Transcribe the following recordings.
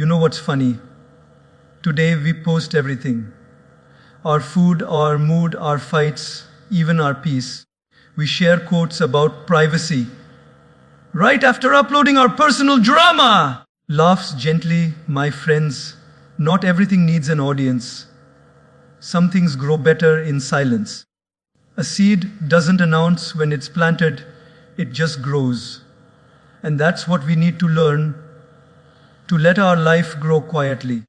You know what's funny? Today we post everything. Our food, our mood, our fights, even our peace. We share quotes about privacy. Right after uploading our personal drama! Laughs gently, my friends. Not everything needs an audience. Some things grow better in silence. A seed doesn't announce when it's planted, it just grows. And that's what we need to learn, to let our life grow quietly.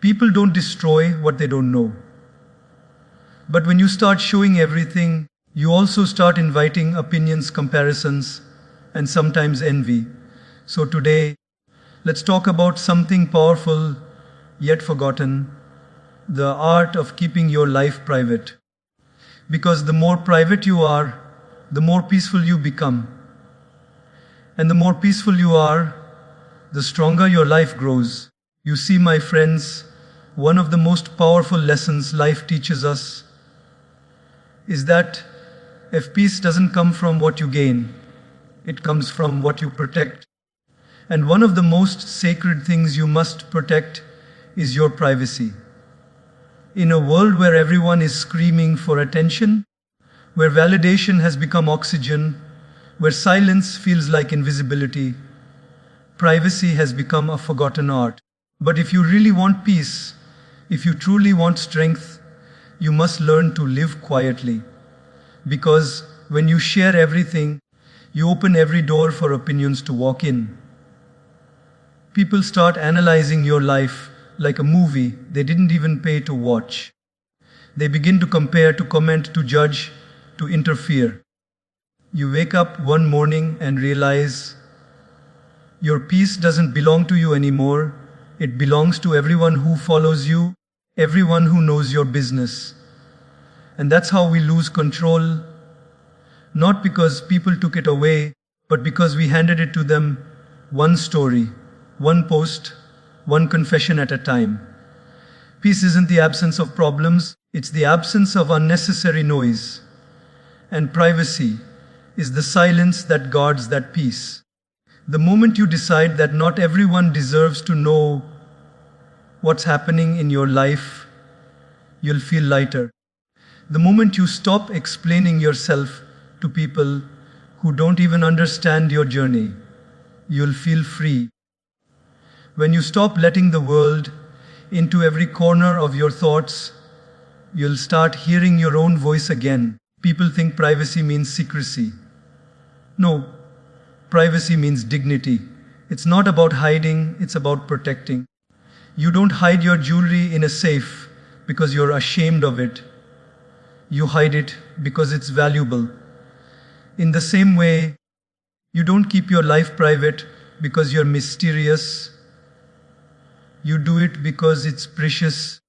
People don't destroy what they don't know. But when you start showing everything, you also start inviting opinions, comparisons, and sometimes envy. So today, let's talk about something powerful yet forgotten, the art of keeping your life private. Because the more private you are, the more peaceful you become. And the more peaceful you are, the stronger your life grows. You see, my friends, one of the most powerful lessons life teaches us is that if peace doesn't come from what you gain, it comes from what you protect. And one of the most sacred things you must protect is your privacy. In a world where everyone is screaming for attention, where validation has become oxygen, where silence feels like invisibility, privacy has become a forgotten art. But if you really want peace, if you truly want strength, you must learn to live quietly. Because when you share everything, you open every door for opinions to walk in. People start analyzing your life like a movie they didn't even pay to watch. They begin to compare, to comment, to judge, to interfere. You wake up one morning and realize your peace doesn't belong to you anymore. It belongs to everyone who follows you, everyone who knows your business. And that's how we lose control, not because people took it away, but because we handed it to them, one story, one post, one confession at a time. Peace isn't the absence of problems, it's the absence of unnecessary noise. And privacy is the silence that guards that peace. The moment you decide that not everyone deserves to know what's happening in your life, you'll feel lighter. The moment you stop explaining yourself to people who don't even understand your journey, you'll feel free. When you stop letting the world into every corner of your thoughts, you'll start hearing your own voice again. People think privacy means secrecy. No, privacy means dignity. It's not about hiding, it's about protecting. You don't hide your jewelry in a safe because you're ashamed of it. You hide it because it's valuable. In the same way, you don't keep your life private because you're mysterious. You do it because it's precious.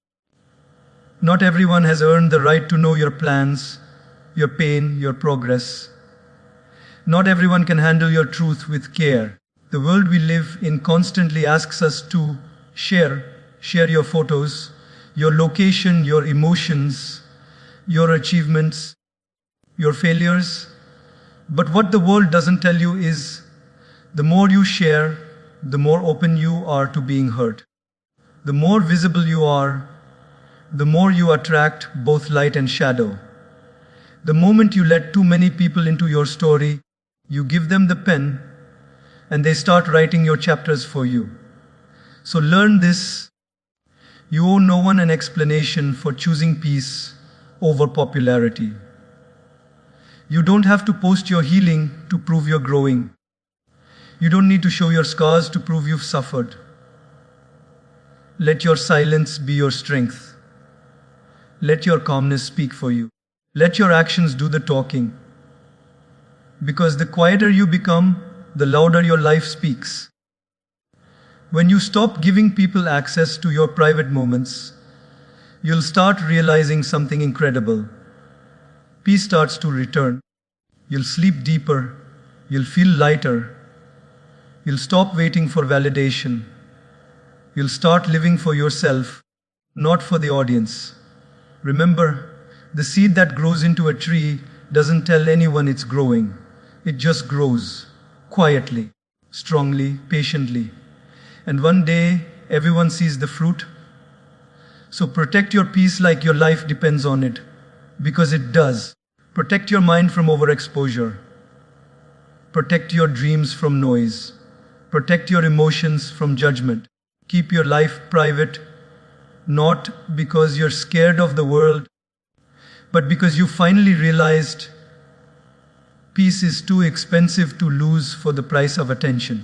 Not everyone has earned the right to know your plans, your pain, your progress. Not everyone can handle your truth with care. The world we live in constantly asks us to share your photos, your location, your emotions, your achievements, your failures. But what the world doesn't tell you is the more you share, the more open you are to being hurt. The more visible you are, the more you attract both light and shadow. The moment you let too many people into your story, you give them the pen and they start writing your chapters for you. So learn this. You owe no one an explanation for choosing peace over popularity. You don't have to post your healing to prove you're growing. You don't need to show your scars to prove you've suffered. Let your silence be your strength. Let your calmness speak for you. Let your actions do the talking. Because the quieter you become, the louder your life speaks. When you stop giving people access to your private moments, you'll start realizing something incredible. Peace starts to return. You'll sleep deeper. You'll feel lighter. You'll stop waiting for validation. You'll start living for yourself, not for the audience. Remember, the seed that grows into a tree doesn't tell anyone it's growing. It just grows, quietly, strongly, patiently. And one day, everyone sees the fruit. So protect your peace like your life depends on it, because it does. Protect your mind from overexposure. Protect your dreams from noise. Protect your emotions from judgment. Keep your life private, not because you're scared of the world, but because you finally realized peace is too expensive to lose for the price of attention.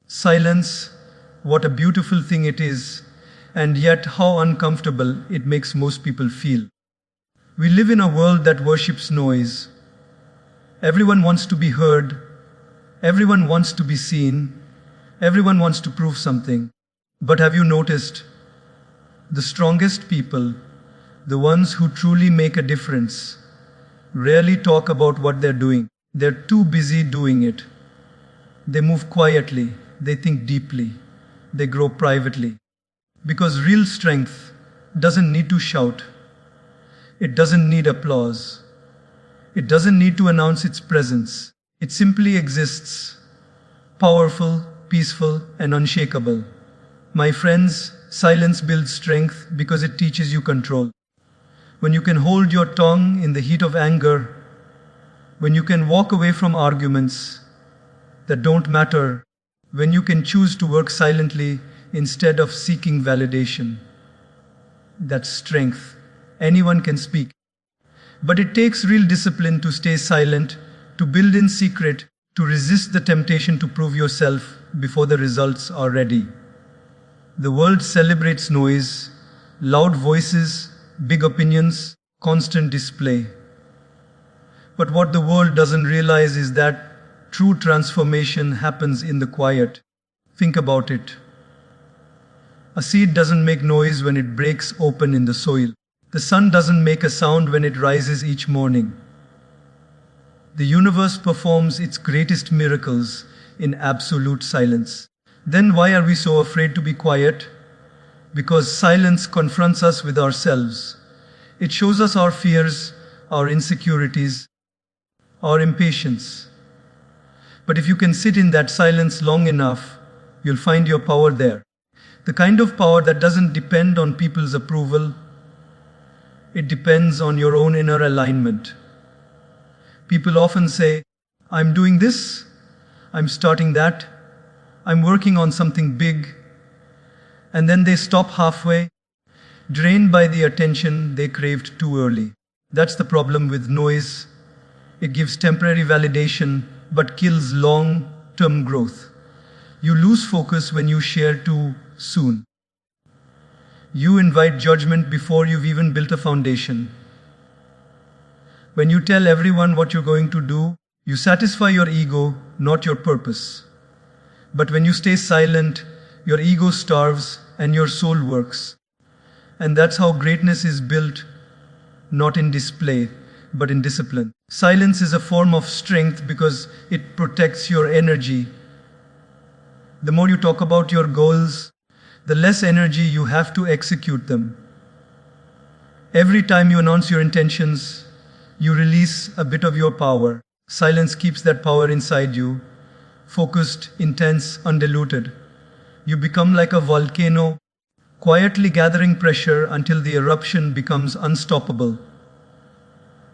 Silence, what a beautiful thing it is, and yet how uncomfortable it makes most people feel. We live in a world that worships noise. Everyone wants to be heard. Everyone wants to be seen. Everyone wants to prove something. But have you noticed? The strongest people, the ones who truly make a difference, rarely talk about what they're doing. They're too busy doing it. They move quietly. They think deeply. They grow privately. Because real strength doesn't need to shout. It doesn't need applause. It doesn't need to announce its presence. It simply exists, powerful, peaceful, and unshakable. My friends, silence builds strength because it teaches you control. When you can hold your tongue in the heat of anger, when you can walk away from arguments that don't matter, when you can choose to work silently instead of seeking validation, that's strength. Anyone can speak. But it takes real discipline to stay silent, to build in secret, to resist the temptation to prove yourself before the results are ready. The world celebrates noise, loud voices, big opinions, constant display. But what the world doesn't realize is that true transformation happens in the quiet. Think about it. A seed doesn't make noise when it breaks open in the soil. The sun doesn't make a sound when it rises each morning. The universe performs its greatest miracles in absolute silence. Then why are we so afraid to be quiet? Because silence confronts us with ourselves. It shows us our fears, our insecurities, our impatience. But if you can sit in that silence long enough, you'll find your power there. The kind of power that doesn't depend on people's approval. It depends on your own inner alignment. People often say, I'm doing this, I'm starting that, I'm working on something big, and then they stop halfway, drained by the attention they craved too early. That's the problem with noise. It gives temporary validation, but kills long-term growth. You lose focus when you share too soon. You invite judgment before you've even built a foundation. When you tell everyone what you're going to do, you satisfy your ego, not your purpose. But when you stay silent, your ego starves and your soul works. And that's how greatness is built, not in display, but in discipline. Silence is a form of strength because it protects your energy. The more you talk about your goals, the less energy you have to execute them. Every time you announce your intentions, you release a bit of your power. Silence keeps that power inside you, focused, intense, undiluted. You become like a volcano, quietly gathering pressure until the eruption becomes unstoppable.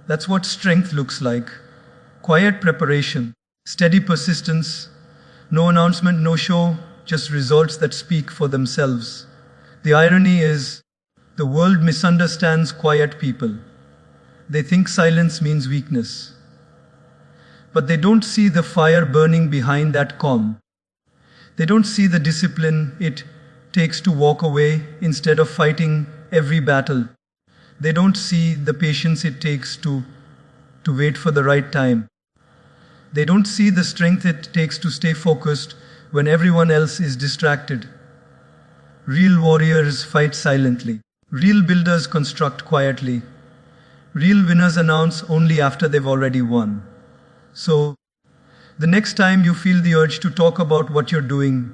That's what strength looks like. Quiet preparation, steady persistence, no announcement, no show, just results that speak for themselves. The irony is, the world misunderstands quiet people. They think silence means weakness. But they don't see the fire burning behind that calm. They don't see the discipline it takes to walk away instead of fighting every battle. They don't see the patience it takes to wait for the right time. They don't see the strength it takes to stay focused when everyone else is distracted. Real warriors fight silently. Real builders construct quietly. Real winners announce only after they've already won. So, the next time you feel the urge to talk about what you're doing,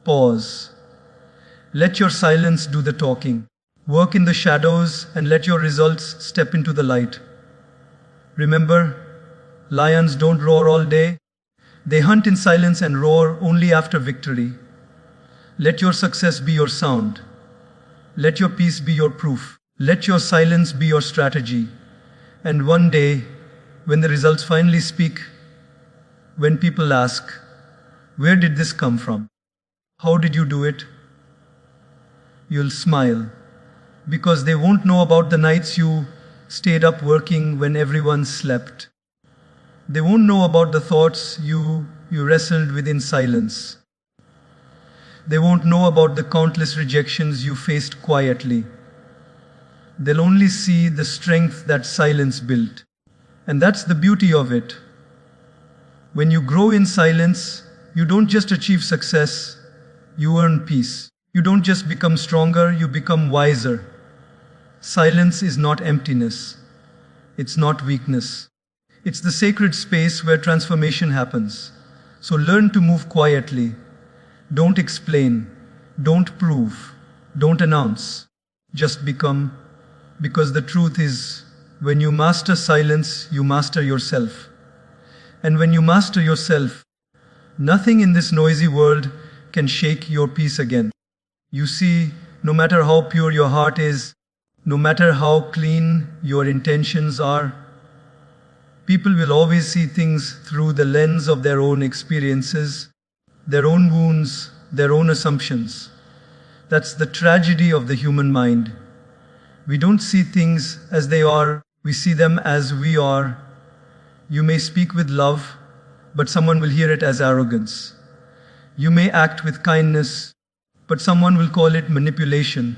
pause. Let your silence do the talking. Work in the shadows and let your results step into the light. Remember, lions don't roar all day. They hunt in silence and roar only after victory. Let your success be your sound. Let your peace be your proof. Let your silence be your strategy. And one day, when the results finally speak, when people ask, where did this come from? How did you do it? You'll smile, because they won't know about the nights you stayed up working when everyone slept. They won't know about the thoughts you wrestled with in silence. They won't know about the countless rejections you faced quietly. They'll only see the strength that silence built. And that's the beauty of it. When you grow in silence, you don't just achieve success, you earn peace. You don't just become stronger, you become wiser. Silence is not emptiness. It's not weakness. It's the sacred space where transformation happens. So learn to move quietly. Don't explain. Don't prove. Don't announce. Just become. Because the truth is, when you master silence, you master yourself. And when you master yourself, nothing in this noisy world can shake your peace again. You see, no matter how pure your heart is, no matter how clean your intentions are, people will always see things through the lens of their own experiences, their own wounds, their own assumptions. That's the tragedy of the human mind. We don't see things as they are, we see them as we are. You may speak with love, but someone will hear it as arrogance. You may act with kindness, but someone will call it manipulation.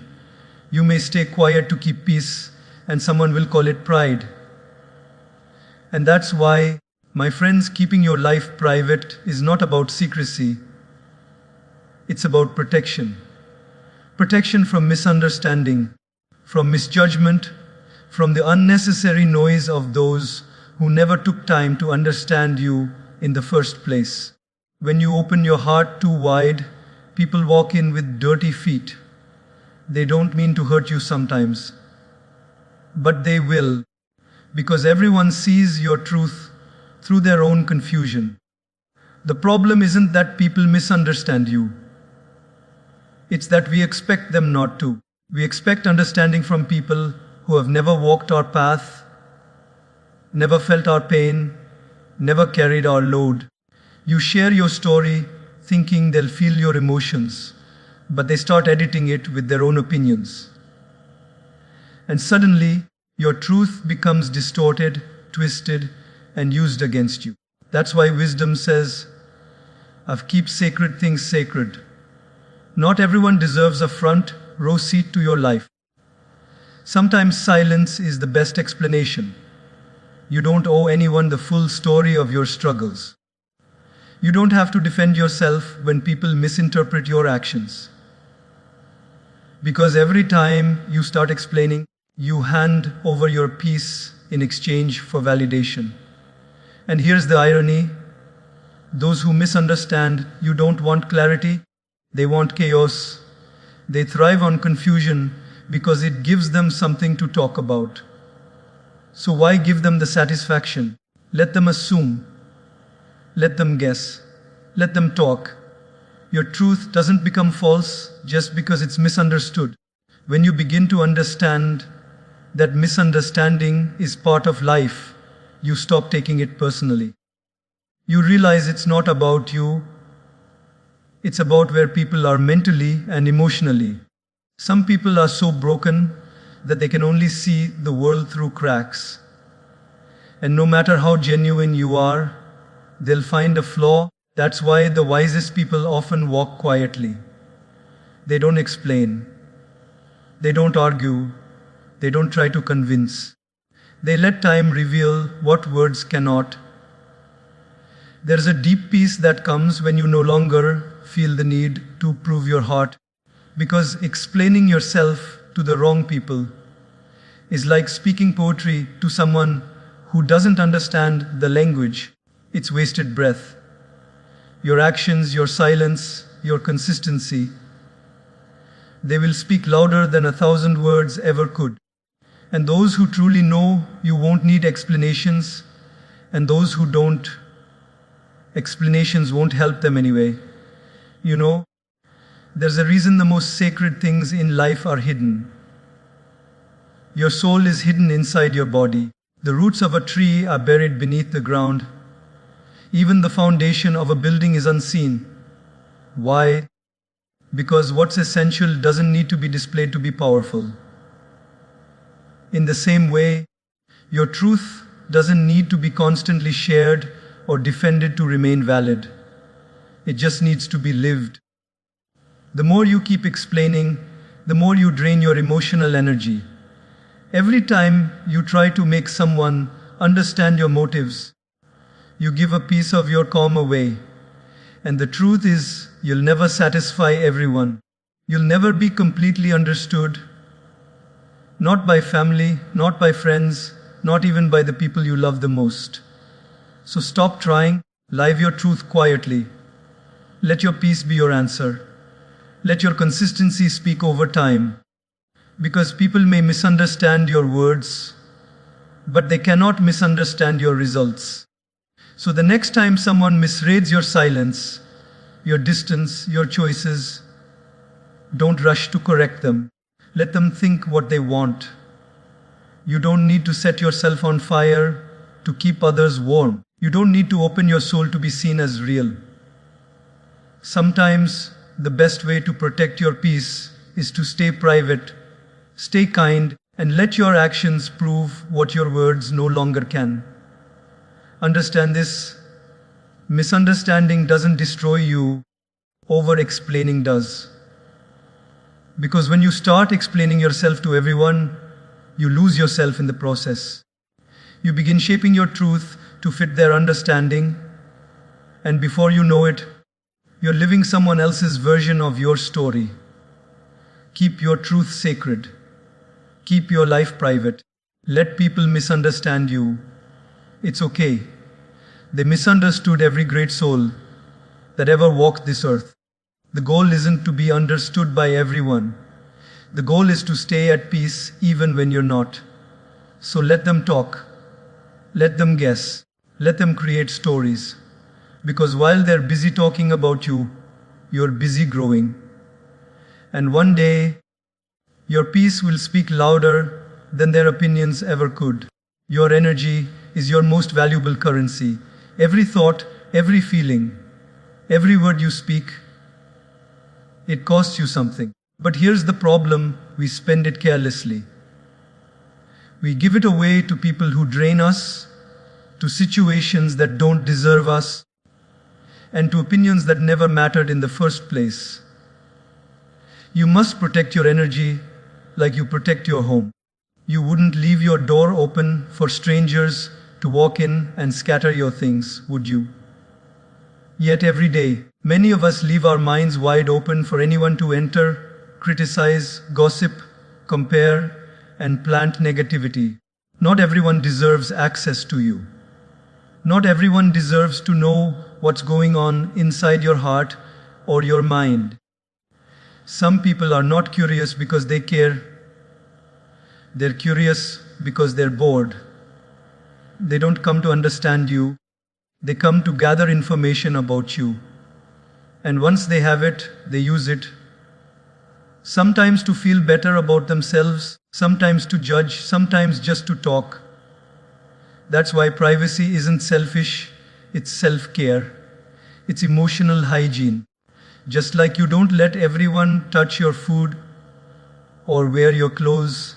You may stay quiet to keep peace, and someone will call it pride. And that's why, my friends, keeping your life private is not about secrecy. It's about protection. Protection from misunderstanding, from misjudgment, from the unnecessary noise of those who never took time to understand you in the first place. When you open your heart too wide, people walk in with dirty feet. They don't mean to hurt you sometimes, but they will, because everyone sees your truth through their own confusion. The problem isn't that people misunderstand you. It's that we expect them not to. We expect understanding from people who have never walked our path, never felt our pain, never carried our load. You share your story thinking they'll feel your emotions, but they start editing it with their own opinions. And suddenly, your truth becomes distorted, twisted, and used against you. That's why wisdom says, "I've keep sacred things sacred." Not everyone deserves a front row seat to your life. Sometimes silence is the best explanation. You don't owe anyone the full story of your struggles. You don't have to defend yourself when people misinterpret your actions. Because every time you start explaining, you hand over your peace in exchange for validation. And here's the irony. Those who misunderstand you don't want clarity, they want chaos. They thrive on confusion because it gives them something to talk about. So why give them the satisfaction? Let them assume. Let them guess. Let them talk. Your truth doesn't become false just because it's misunderstood. When you begin to understand that misunderstanding is part of life, you stop taking it personally. You realize it's not about you. It's about where people are mentally and emotionally. Some people are so broken that they can only see the world through cracks. And no matter how genuine you are, they'll find a flaw. That's why the wisest people often walk quietly. They don't explain. They don't argue. They don't try to convince. They let time reveal what words cannot. There's a deep peace that comes when you no longer feel the need to prove your heart, because explaining yourself to the wrong people is like speaking poetry to someone who doesn't understand the language. It's wasted breath. Your actions, your silence, your consistency, they will speak louder than 1,000 words ever could. And those who truly know you won't need explanations, and those who don't, explanations won't help them anyway. You know, There's a reason the most sacred things in life are hidden. Your soul is hidden inside your body. The roots of a tree are buried beneath the ground. Even the foundation of a building is unseen. Why? Because what's essential doesn't need to be displayed to be powerful. In the same way, your truth doesn't need to be constantly shared or defended to remain valid. It just needs to be lived. The more you keep explaining, the more you drain your emotional energy. Every time you try to make someone understand your motives, you give a piece of your calm away. And the truth is, you'll never satisfy everyone. You'll never be completely understood. Not by family, not by friends, not even by the people you love the most. So stop trying, live your truth quietly. Let your peace be your answer. Let your consistency speak over time. Because people may misunderstand your words, but they cannot misunderstand your results. So the next time someone misreads your silence, your distance, your choices, don't rush to correct them. Let them think what they want. You don't need to set yourself on fire to keep others warm. You don't need to open your soul to be seen as real. Sometimes the best way to protect your peace is to stay private, stay kind, and let your actions prove what your words no longer can. Understand this. Misunderstanding doesn't destroy you, over-explaining does. Because when you start explaining yourself to everyone, you lose yourself in the process. You begin shaping your truth to fit their understanding, and before you know it, you're living someone else's version of your story. Keep your truth sacred. Keep your life private. Let people misunderstand you. It's okay. They misunderstood every great soul that ever walked this earth. The goal isn't to be understood by everyone. The goal is to stay at peace even when you're not. So let them talk. Let them guess. Let them create stories. Because while they're busy talking about you, you're busy growing. And one day, your peace will speak louder than their opinions ever could. Your energy is your most valuable currency. Every thought, every feeling, every word you speak, it costs you something. But here's the problem, we spend it carelessly. We give it away to people who drain us, to situations that don't deserve us, and to opinions that never mattered in the first place. You must protect your energy like you protect your home. You wouldn't leave your door open for strangers to walk in and scatter your things, would you? Yet every day, many of us leave our minds wide open for anyone to enter, criticize, gossip, compare, and plant negativity. Not everyone deserves access to you. Not everyone deserves to know what's going on inside your heart or your mind. Some people are not curious because they care. They're curious because they're bored. They don't come to understand you. They come to gather information about you. And once they have it, they use it. Sometimes to feel better about themselves, sometimes to judge, sometimes just to talk. That's why privacy isn't selfish, it's self-care. It's emotional hygiene. Just like you don't let everyone touch your food or wear your clothes,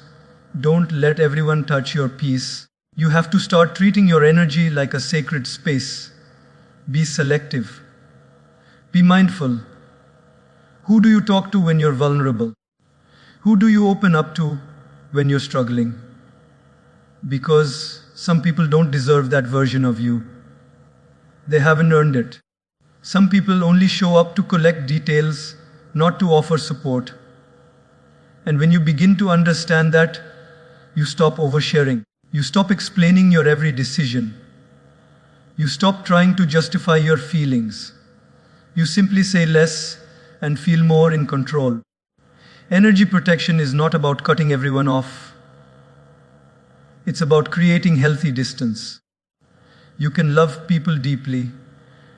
don't let everyone touch your peace. You have to start treating your energy like a sacred space. Be selective. Be mindful. Who do you talk to when you're vulnerable? Who do you open up to when you're struggling? Because some people don't deserve that version of you. They haven't earned it. Some people only show up to collect details, not to offer support. And when you begin to understand that, you stop oversharing. You stop explaining your every decision. You stop trying to justify your feelings. You simply say less and feel more in control. Energy protection is not about cutting everyone off. It's about creating healthy distance. You can love people deeply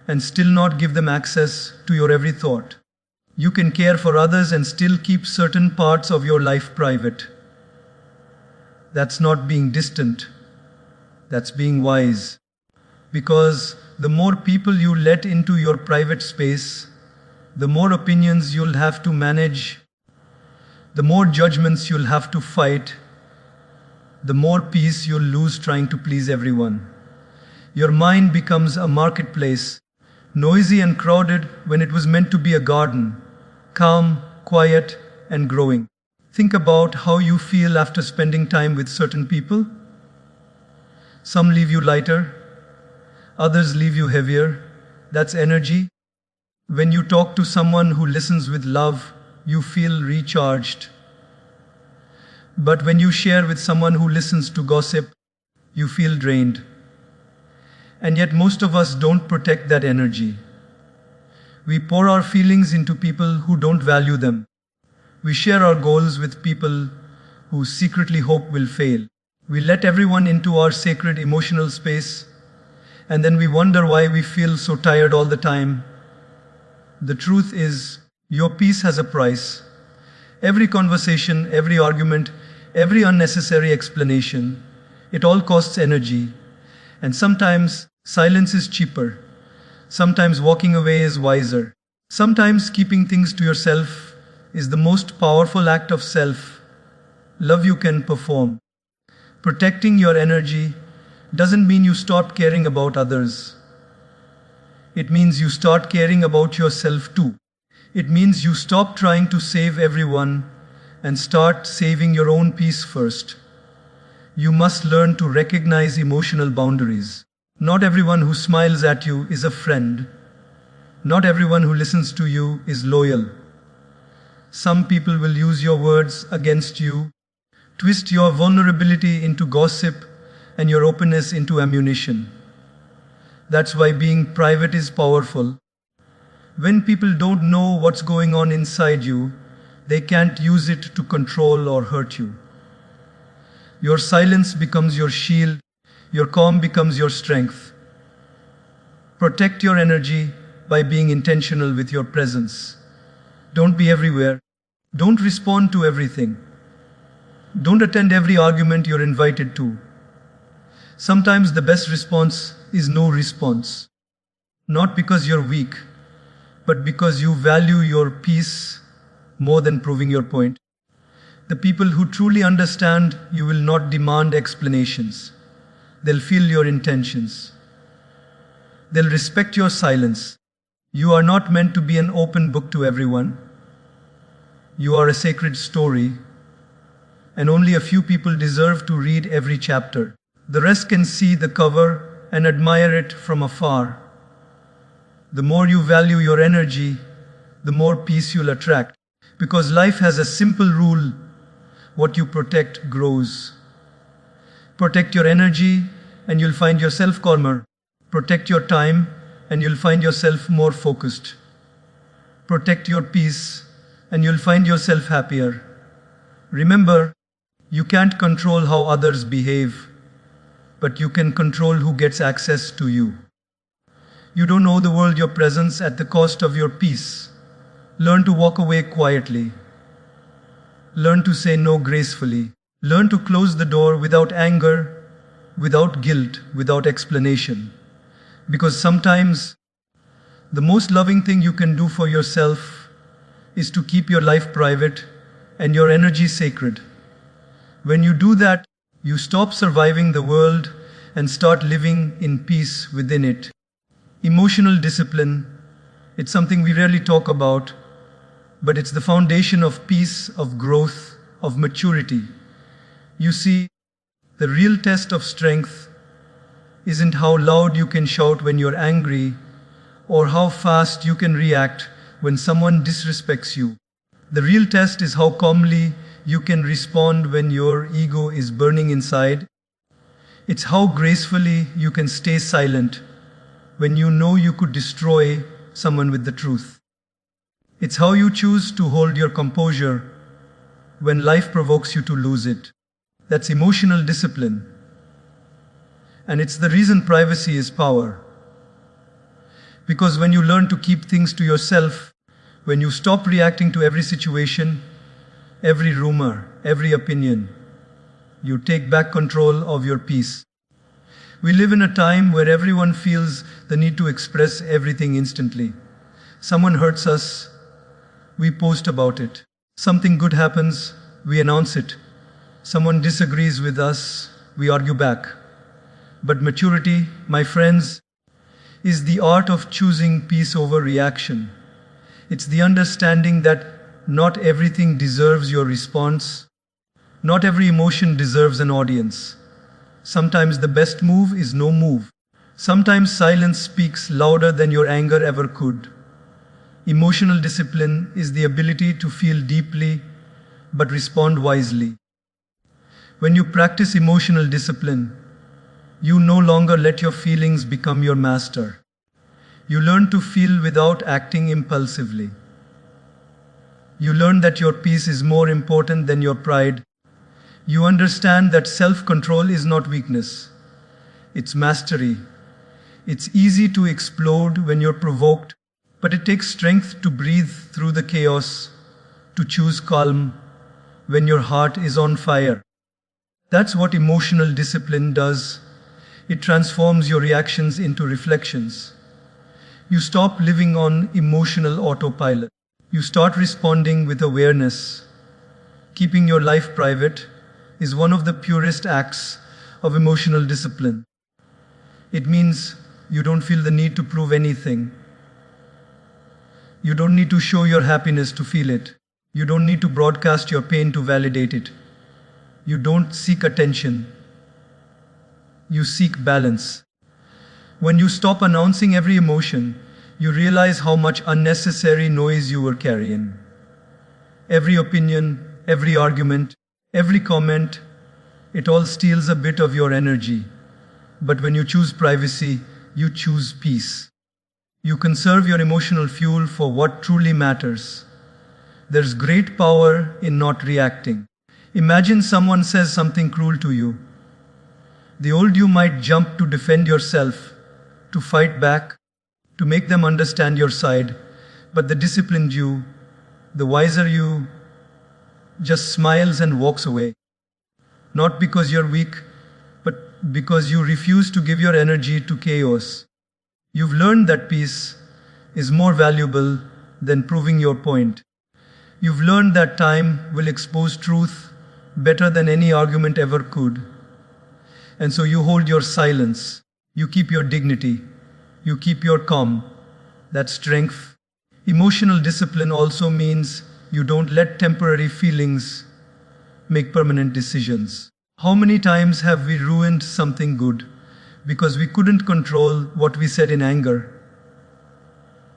and still not give them access to your every thought. You can care for others and still keep certain parts of your life private. That's not being distant, that's being wise. Because the more people you let into your private space, the more opinions you'll have to manage, the more judgments you'll have to fight, the more peace you'll lose trying to please everyone. Your mind becomes a marketplace, noisy and crowded when it was meant to be a garden, calm, quiet, and growing. Think about how you feel after spending time with certain people. Some leave you lighter, others leave you heavier. That's energy. When you talk to someone who listens with love, you feel recharged. But when you share with someone who listens to gossip, you feel drained. And yet most of us don't protect that energy. We pour our feelings into people who don't value them. We share our goals with people who secretly hope will fail. We let everyone into our sacred emotional space, and then we wonder why we feel so tired all the time. The truth is, your peace has a price. Every conversation, every argument, every unnecessary explanation, it all costs energy. And sometimes silence is cheaper. Sometimes walking away is wiser. Sometimes keeping things to yourself is the most powerful act of self-love you can perform. Protecting your energy doesn't mean you stop caring about others. It means you start caring about yourself too. It means you stop trying to save everyone and start saving your own peace first. You must learn to recognize emotional boundaries. Not everyone who smiles at you is a friend. Not everyone who listens to you is loyal. Some people will use your words against you, twist your vulnerability into gossip and your openness into ammunition. That's why being private is powerful. When people don't know what's going on inside you, they can't use it to control or hurt you. Your silence becomes your shield, your calm becomes your strength. Protect your energy by being intentional with your presence. Don't be everywhere. Don't respond to everything. Don't attend every argument you're invited to. Sometimes the best response is no response. Not because you're weak, but because you value your peace more than proving your point. The people who truly understand you will not demand explanations. They'll feel your intentions. They'll respect your silence. You are not meant to be an open book to everyone. You are a sacred story, and only a few people deserve to read every chapter. The rest can see the cover and admire it from afar. The more you value your energy, the more peace you'll attract. Because life has a simple rule: what you protect grows. Protect your energy and you'll find yourself calmer. Protect your time and you'll find yourself more focused. Protect your peace and you'll find yourself happier. Remember, you can't control how others behave, but you can control who gets access to you. You don't owe the world your presence at the cost of your peace. Learn to walk away quietly. Learn to say no gracefully. Learn to close the door without anger, without guilt, without explanation. Because sometimes the most loving thing you can do for yourself is to keep your life private and your energy sacred. When you do that, you stop surviving the world and start living in peace within it. Emotional discipline, it's something we rarely talk about, but it's the foundation of peace, of growth, of maturity. You see, the real test of strength isn't how loud you can shout when you're angry or how fast you can react when someone disrespects you. The real test is how calmly you can respond when your ego is burning inside. It's how gracefully you can stay silent when you know you could destroy someone with the truth. It's how you choose to hold your composure when life provokes you to lose it. That's emotional discipline. And it's the reason privacy is power. Because when you learn to keep things to yourself, When you stop reacting to every situation, every rumor, every opinion, you take back control of your peace. We live in a time where everyone feels the need to express everything instantly. Someone hurts us, we post about it. Something good happens, we announce it. Someone disagrees with us, we argue back. But maturity, my friends, is the art of choosing peace over reaction. It's the understanding that not everything deserves your response. Not every emotion deserves an audience. Sometimes the best move is no move. Sometimes silence speaks louder than your anger ever could. Emotional discipline is the ability to feel deeply but respond wisely. When you practice emotional discipline, you no longer let your feelings become your master. You learn to feel without acting impulsively. You learn that your peace is more important than your pride. You understand that self-control is not weakness. It's mastery. It's easy to explode when you're provoked, but it takes strength to breathe through the chaos, to choose calm when your heart is on fire. That's what emotional discipline does. It transforms your reactions into reflections. You stop living on emotional autopilot. You start responding with awareness. Keeping your life private is one of the purest acts of emotional discipline. It means you don't feel the need to prove anything. You don't need to show your happiness to feel it. You don't need to broadcast your pain to validate it. You don't seek attention. You seek balance. When you stop announcing every emotion, you realize how much unnecessary noise you were carrying. Every opinion, every argument, every comment, it all steals a bit of your energy. But when you choose privacy, you choose peace. You conserve your emotional fuel for what truly matters. There's great power in not reacting. Imagine someone says something cruel to you. The old you might jump to defend yourself, to fight back, to make them understand your side, but the disciplined you, the wiser you, just smiles and walks away. Not because you're weak, but because you refuse to give your energy to chaos. You've learned that peace is more valuable than proving your point. You've learned that time will expose truth better than any argument ever could. And so you hold your silence. You keep your dignity. You keep your calm. That's strength. Emotional discipline also means you don't let temporary feelings make permanent decisions. How many times have we ruined something good because we couldn't control what we said in anger?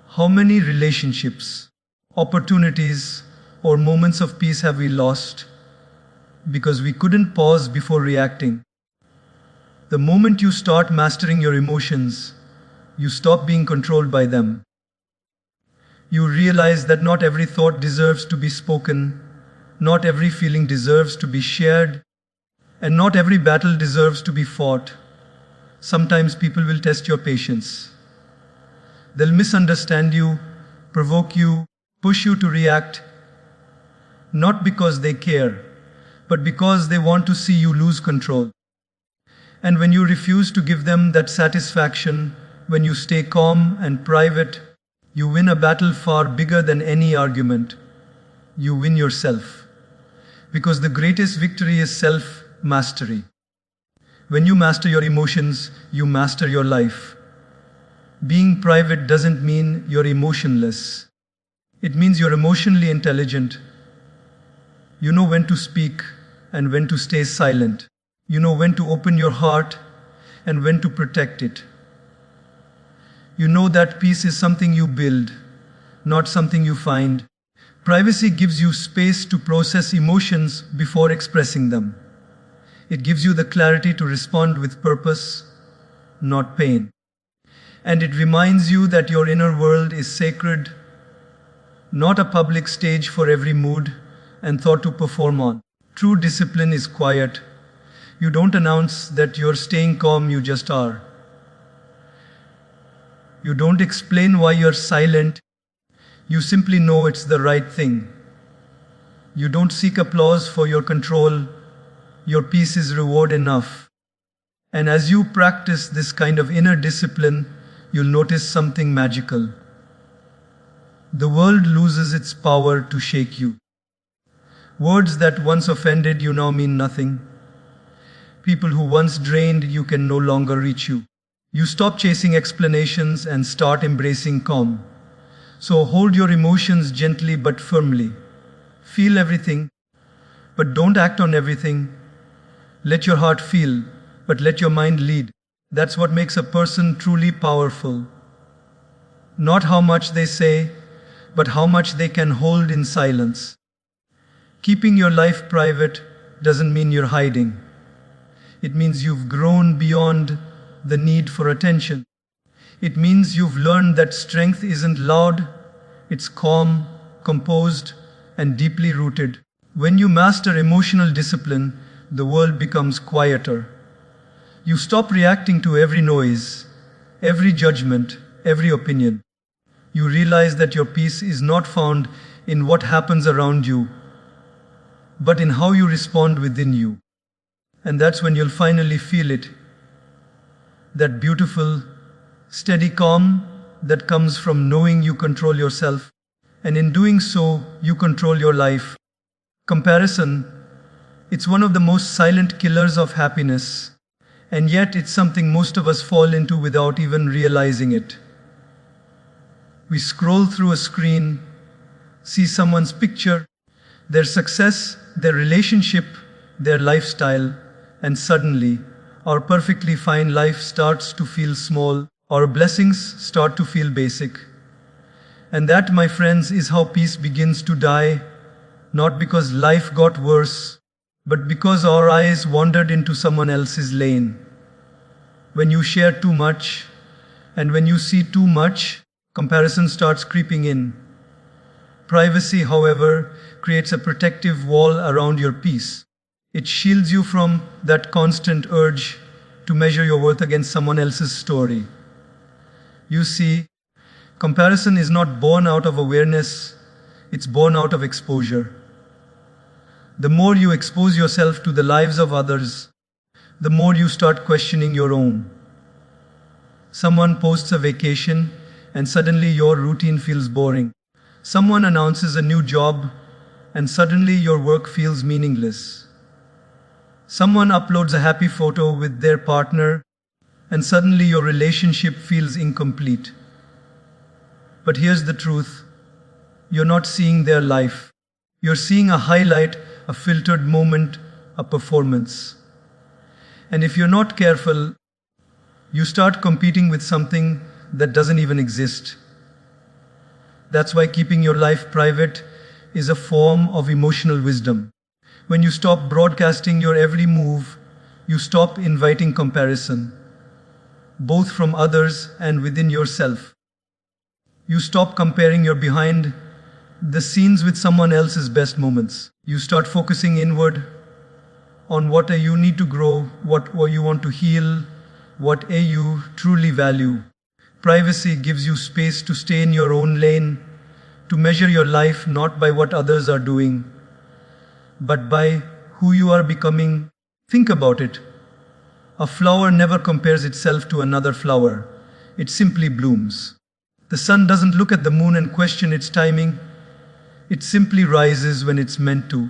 How many relationships, opportunities, or moments of peace have we lost because we couldn't pause before reacting? The moment you start mastering your emotions, you stop being controlled by them. You realize that not every thought deserves to be spoken, not every feeling deserves to be shared, and not every battle deserves to be fought. Sometimes people will test your patience. They'll misunderstand you, provoke you, push you to react, not because they care, but because they want to see you lose control. And when you refuse to give them that satisfaction, when you stay calm and private, you win a battle far bigger than any argument. You win yourself. Because the greatest victory is self-mastery. When you master your emotions, you master your life. Being private doesn't mean you're emotionless. It means you're emotionally intelligent. You know when to speak and when to stay silent. You know when to open your heart and when to protect it. You know that peace is something you build, not something you find. Privacy gives you space to process emotions before expressing them. It gives you the clarity to respond with purpose, not pain. And it reminds you that your inner world is sacred, not a public stage for every mood and thought to perform on. True discipline is quiet. You don't announce that you're staying calm, you just are. You don't explain why you're silent. You simply know it's the right thing. You don't seek applause for your control. Your peace is reward enough. And as you practice this kind of inner discipline, you'll notice something magical. The world loses its power to shake you. Words that once offended you now mean nothing. People who once drained you can no longer reach you. You stop chasing explanations and start embracing calm. So hold your emotions gently but firmly. Feel everything, but don't act on everything. Let your heart feel, but let your mind lead. That's what makes a person truly powerful. Not how much they say, but how much they can hold in silence. Keeping your life private doesn't mean you're hiding. It means you've grown beyond the need for attention. It means you've learned that strength isn't loud, it's calm, composed, and deeply rooted. When you master emotional discipline, the world becomes quieter. You stop reacting to every noise, every judgment, every opinion. You realize that your peace is not found in what happens around you, but in how you respond within you. And that's when you'll finally feel it. That beautiful, steady calm that comes from knowing you control yourself. And in doing so, you control your life. Comparison, it's one of the most silent killers of happiness. And yet it's something most of us fall into without even realizing it. We scroll through a screen, see someone's picture, their success, their relationship, their lifestyle, and suddenly, our perfectly fine life starts to feel small, our blessings start to feel basic. And that, my friends, is how peace begins to die, not because life got worse, but because our eyes wandered into someone else's lane. When you share too much, and when you see too much, comparison starts creeping in. Privacy, however, creates a protective wall around your peace. It shields you from that constant urge to measure your worth against someone else's story. You see, comparison is not born out of awareness, it's born out of exposure. The more you expose yourself to the lives of others, the more you start questioning your own. Someone posts a vacation, and suddenly your routine feels boring. Someone announces a new job, and suddenly your work feels meaningless. Someone uploads a happy photo with their partner, and suddenly your relationship feels incomplete. But here's the truth. You're not seeing their life. You're seeing a highlight, a filtered moment, a performance. And if you're not careful, you start competing with something that doesn't even exist. That's why keeping your life private is a form of emotional wisdom. When you stop broadcasting your every move, you stop inviting comparison, both from others and within yourself. You stop comparing your behind the scenes with someone else's best moments. You start focusing inward on what you need to grow, what you want to heal, what you truly value. Privacy gives you space to stay in your own lane, to measure your life not by what others are doing, but by who you are becoming. Think about it. A flower never compares itself to another flower. It simply blooms. The sun doesn't look at the moon and question its timing. It simply rises when it's meant to.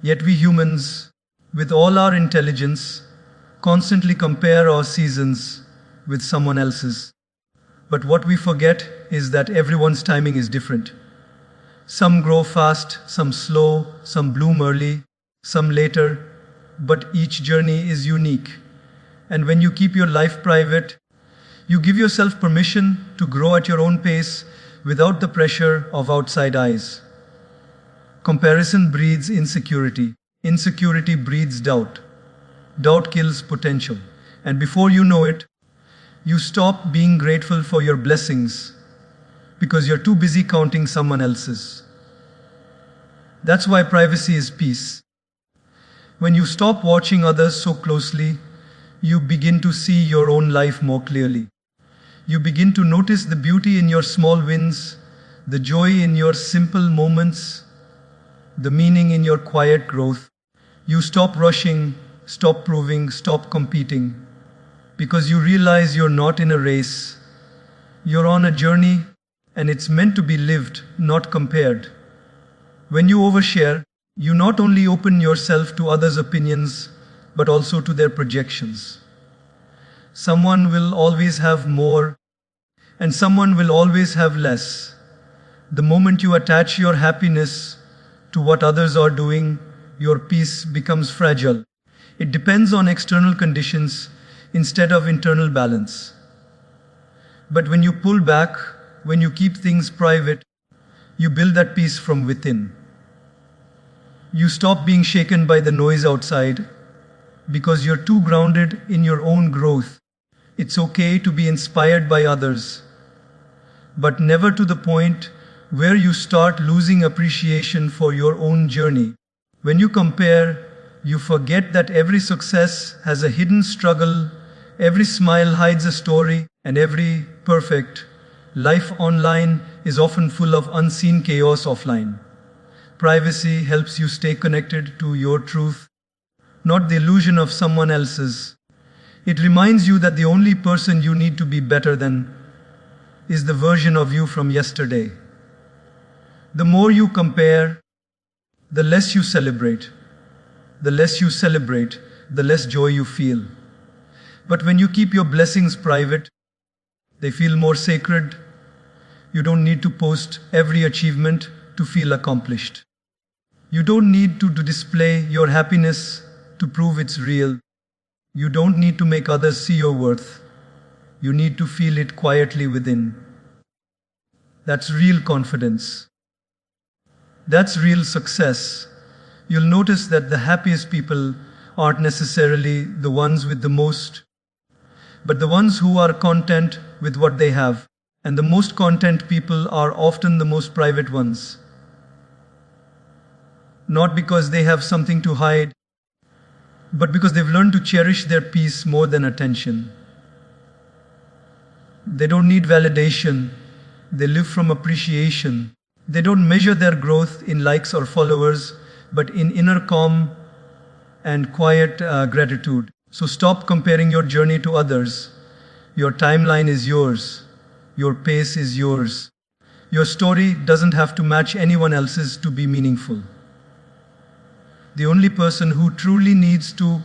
Yet we humans, with all our intelligence, constantly compare our seasons with someone else's. But what we forget is that everyone's timing is different. Some grow fast, some slow, some bloom early, some later, but each journey is unique. And when you keep your life private, you give yourself permission to grow at your own pace without the pressure of outside eyes. Comparison breeds insecurity. Insecurity breeds doubt. Doubt kills potential. And before you know it, you stop being grateful for your blessings because you're too busy counting someone else's. That's why privacy is peace. When you stop watching others so closely, you begin to see your own life more clearly. You begin to notice the beauty in your small wins, the joy in your simple moments, the meaning in your quiet growth. You stop rushing, stop proving, stop competing, because you realize you're not in a race. You're on a journey, and it's meant to be lived, not compared. When you overshare, you not only open yourself to others' opinions, but also to their projections. Someone will always have more, and someone will always have less. The moment you attach your happiness to what others are doing, your peace becomes fragile. It depends on external conditions instead of internal balance. But when you pull back, when you keep things private, you build that peace from within. You stop being shaken by the noise outside because you're too grounded in your own growth. It's okay to be inspired by others, but never to the point where you start losing appreciation for your own journey. When you compare, you forget that every success has a hidden struggle, every smile hides a story, and every perfect life online is often full of unseen chaos offline. Privacy helps you stay connected to your truth, not the illusion of someone else's. It reminds you that the only person you need to be better than is the version of you from yesterday. The more you compare, the less you celebrate. The less you celebrate, the less joy you feel. But when you keep your blessings private, they feel more sacred. You don't need to post every achievement to feel accomplished. You don't need to display your happiness to prove it's real. You don't need to make others see your worth. You need to feel it quietly within. That's real confidence. That's real success. You'll notice that the happiest people aren't necessarily the ones with the most, but the ones who are content with what they have. And the most content people are often the most private ones. Not because they have something to hide, but because they've learned to cherish their peace more than attention. They don't need validation. They live from appreciation. They don't measure their growth in likes or followers, but in inner calm and quiet gratitude. So stop comparing your journey to others. Your timeline is yours. Your pace is yours. Your story doesn't have to match anyone else's to be meaningful. The only person who truly needs to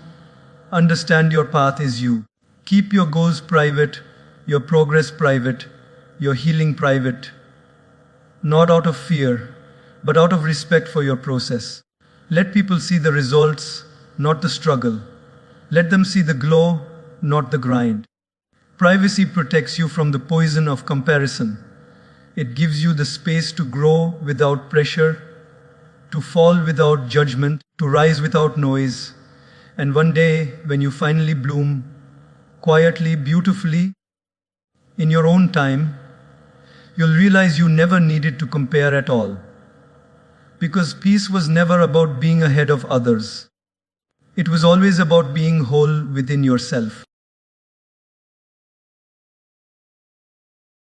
understand your path is you. Keep your goals private, your progress private, your healing private. Not out of fear, but out of respect for your process. Let people see the results, not the struggle. Let them see the glow, not the grind. Privacy protects you from the poison of comparison. It gives you the space to grow without pressure, to fall without judgment, to rise without noise. And one day, when you finally bloom, quietly, beautifully, in your own time, you'll realize you never needed to compare at all. Because peace was never about being ahead of others. It was always about being whole within yourself.